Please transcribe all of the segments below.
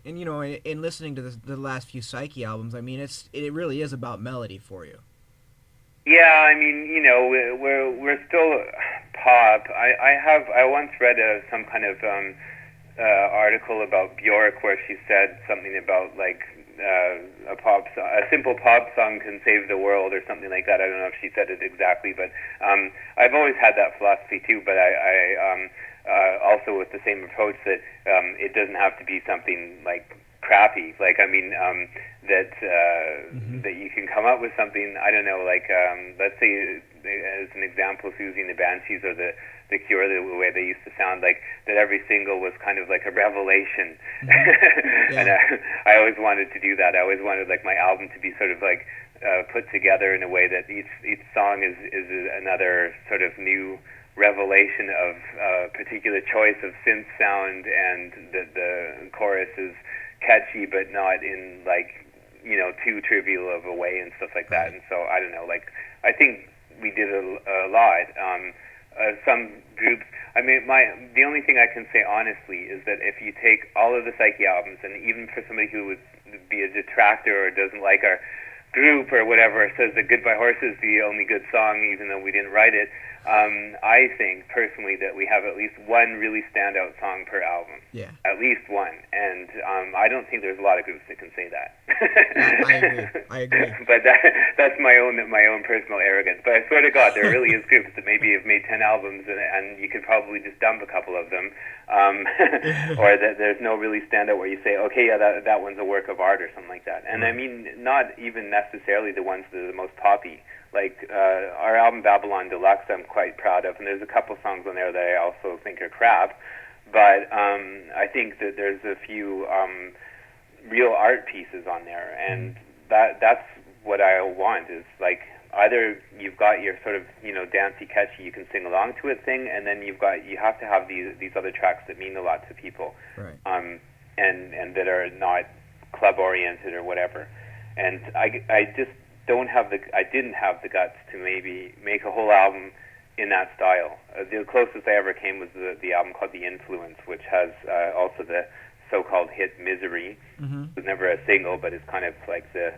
And in listening to the last few Psyche albums, I mean, it really is about melody for you. Yeah, I mean, we're still pop. I once read some kind of article about Bjork where she said something about like a simple pop song can save the world or something like that. I don't know if she said it exactly, but I've always had that philosophy too. But I also with the same approach that it doesn't have to be something like crappy. Like I mean that you can come up with something. I don't know. Like let's say as an example, Susie and the Banshees or the Cure, the way they used to sound, like that every single was kind of like a revelation. Mm-hmm. Yeah. And I always wanted to do that. I always wanted like my album to be sort of like put together in a way that each song is another sort of new revelation of a particular choice of synth sound, and the chorus is catchy but not in like too trivial of a way and stuff like that. And so I don't know, like I think we did a lot. Some groups, I mean, the only thing I can say honestly is that if you take all of the Psyche albums, and even for somebody who would be a detractor or doesn't like our group or whatever, says that Goodbye Horse is the only good song even though we didn't write it, I think personally that we have at least one really standout song per album. Yeah. At least one. And I don't think there's a lot of groups that can say that. I agree. But that's my own personal arrogance. But I swear to God, there really is groups that maybe have made 10 albums and you could probably just dump a couple of them. Or that there's no really standout where you say, okay, yeah, that one's a work of art or something like that. And I mean, not even necessarily the ones that are the most poppy. Like our album Babylon Deluxe, I'm quite proud of, and there's a couple songs on there that I also think are crap. But I think that there's a few real art pieces on there, and that's what I want. Is like either you've got your sort of dancey, catchy, you can sing along to it thing, and then you have to have these other tracks that mean a lot to people, right? And that are not club oriented or whatever. And I just I didn't have the guts to maybe make a whole album in that style. The closest I ever came was the album called The Influence, which has also the so-called hit Misery. Mm-hmm. It was never a single, but it's kind of like the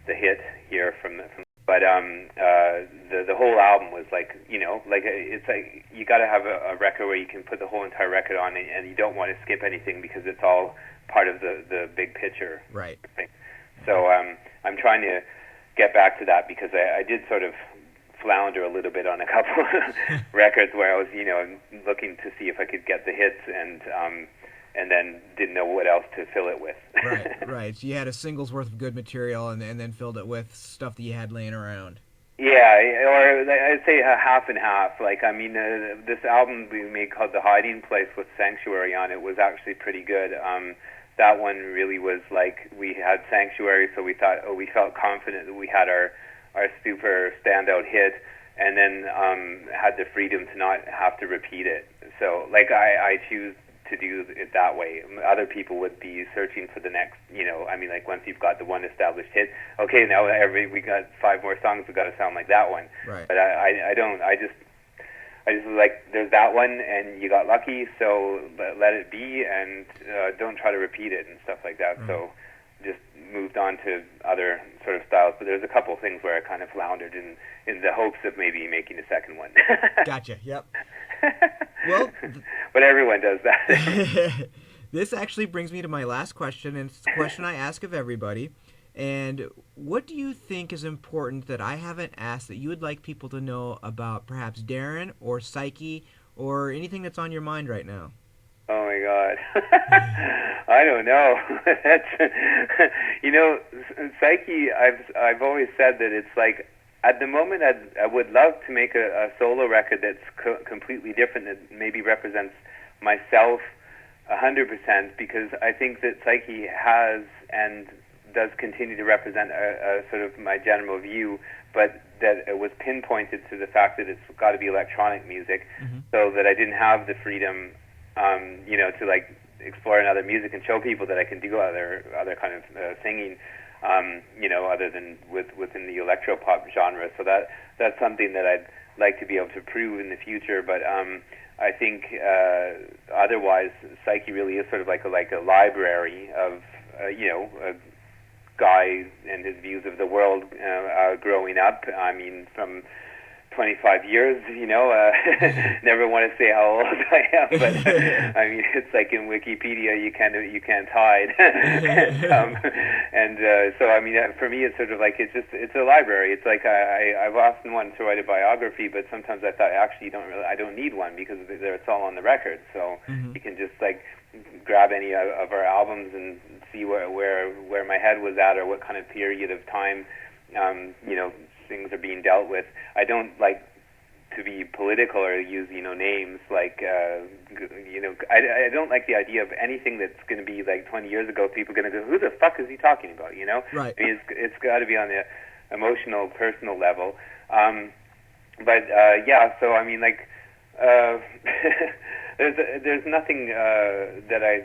hit here from. But the whole album was like it's like you got to have a record where you can put the whole entire record on, and you don't want to skip anything because it's all part of the big picture. Right. So I'm trying to get back to that because I did sort of flounder a little bit on a couple records where I was looking to see if I could get the hits and then didn't know what else to fill it with. Right. So you had a single's worth of good material and then filled it with stuff that you had laying around. Yeah, or I'd say a half and half. Like, I mean, this album we made called The Hiding Place with Sanctuary on it was actually pretty good. That one really was like we had Sanctuary, so we felt confident that we had our super standout hit, and then had the freedom to not have to repeat it. So, like, I choose to do it that way. Other people would be searching for the next, I mean, like once you've got the one established hit, okay, now we got 5 more songs, we've got to sound like that one. Right. But I don't. I just like there's that one, and you got lucky, so let it be, and don't try to repeat it and stuff like that. So just moved on to other sort of styles. But there's a couple of things where I kind of floundered in the hopes of maybe making a second one. Gotcha. Yep. Well, but everyone does that. This actually brings me to my last question, and it's the question I ask of everybody. And what do you think is important that I haven't asked that you would like people to know about perhaps Darrin or Psyche or anything that's on your mind right now? Oh my God. I don't know. That's Psyche, I've always said that it's like at the moment I would love to make a solo record that's completely different, that maybe represents myself 100%, because I think that Psyche has and does continue to represent a sort of my general view, but that it was pinpointed to the fact that it's got to be electronic music, so that I didn't have the freedom, to like explore another music and show people that I can do other kind of singing, other than within the electro pop genre. So that's something that I'd like to be able to prove in the future. But I think otherwise, Psyche really is sort of like a library of a guy and his views of the world growing up. I mean, from 25 years, never want to say how old I am, but I mean, it's like in Wikipedia, you can't hide. So I mean, for me, it's sort of like it's a library. It's like I've often wanted to write a biography, but sometimes I thought actually I don't need one because it's all on the record. So you can just like grab any of our albums and see where my head was at or what kind of period of time things are being dealt with. I don't like to be political or use names like I don't like the idea of anything that's going to be like 20 years ago. People are going to go, who the fuck is he talking about? Right. I mean, it's got to be on the emotional, personal level. So I mean, like there's nothing that I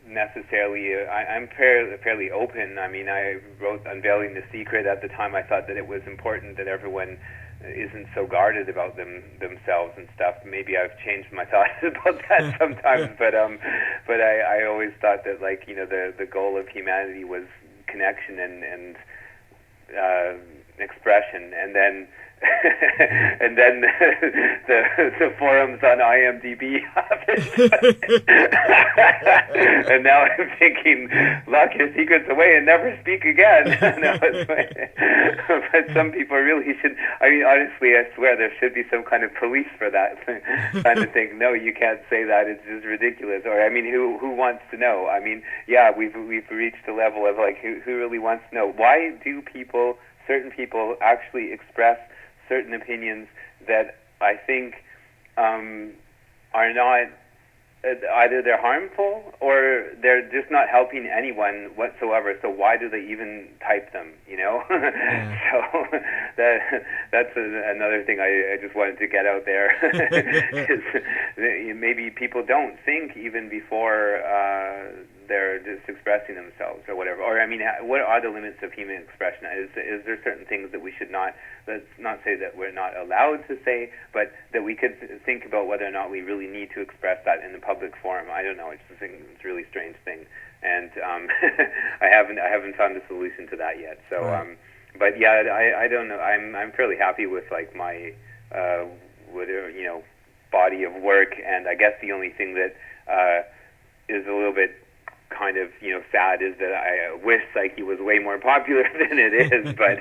necessarily I'm fairly open. I mean, I wrote Unveiling the Secret. At the time I thought that it was important that everyone isn't so guarded about themselves and stuff. Maybe I've changed my thoughts about that sometimes, but I always thought that like the goal of humanity was connection and expression, and then and then the forums on IMDb happened. And now I'm thinking, lock your secrets away and never speak again. But some people really should. I mean, honestly, I swear there should be some kind of police for that kind of thing. No, you can't say that. It's just ridiculous. Or I mean, who wants to know? I mean, yeah, we've reached a level of like who really wants to know? Why do certain people actually express certain opinions that I think are not either they're harmful or they're just not helping anyone whatsoever. So why do they even type them? Yeah. So that's another thing I just wanted to get out there. Is maybe people don't think even before they're just expressing themselves or whatever. Or I mean, what are the limits of human expression? Is there certain things that we should not? Let's not say that we're not allowed to say, but that we could think about whether or not we really need to express that in the public forum. I don't know. It's a really strange thing, and I haven't found a solution to that yet. So, right. But yeah, I don't know. I'm fairly happy with like my body of work, and I guess the only thing that is a little bit kind of sad is that I wish Psyche was way more popular than it is, but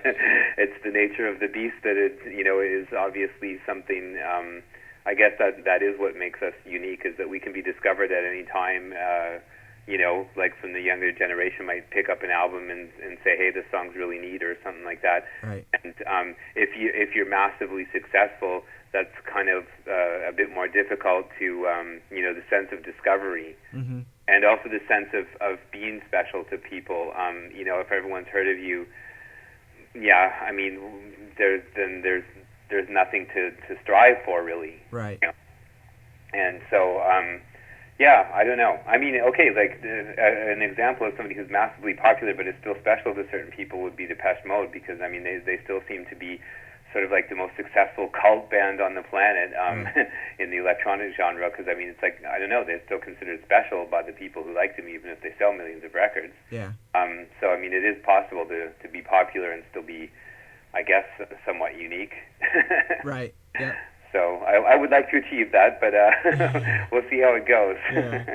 it's the nature of the beast that it is obviously something. I guess that is what makes us unique, is that we can be discovered at any time. Like from the younger generation might pick up an album and say, hey, this song's really neat or something like that. Right. And if you're massively successful, that's kind of a bit more difficult to the sense of discovery. Mm-hmm. And also the sense of being special to people. If everyone's heard of you, yeah, I mean, there's nothing to strive for, really. Right. And so, yeah, I don't know. I mean, okay, like an example of somebody who's massively popular but is still special to certain people would be Depeche Mode, because I mean, they still seem to be sort of like the most successful cult band on the planet in the electronic genre, because I mean, it's like, I don't know, they're still considered special by the people who like them, even if they sell millions of records. Yeah. So I mean, it is possible to be popular and still be, I guess, somewhat unique. Right. Yeah. So I would like to achieve that, but we'll see how it goes. Yeah.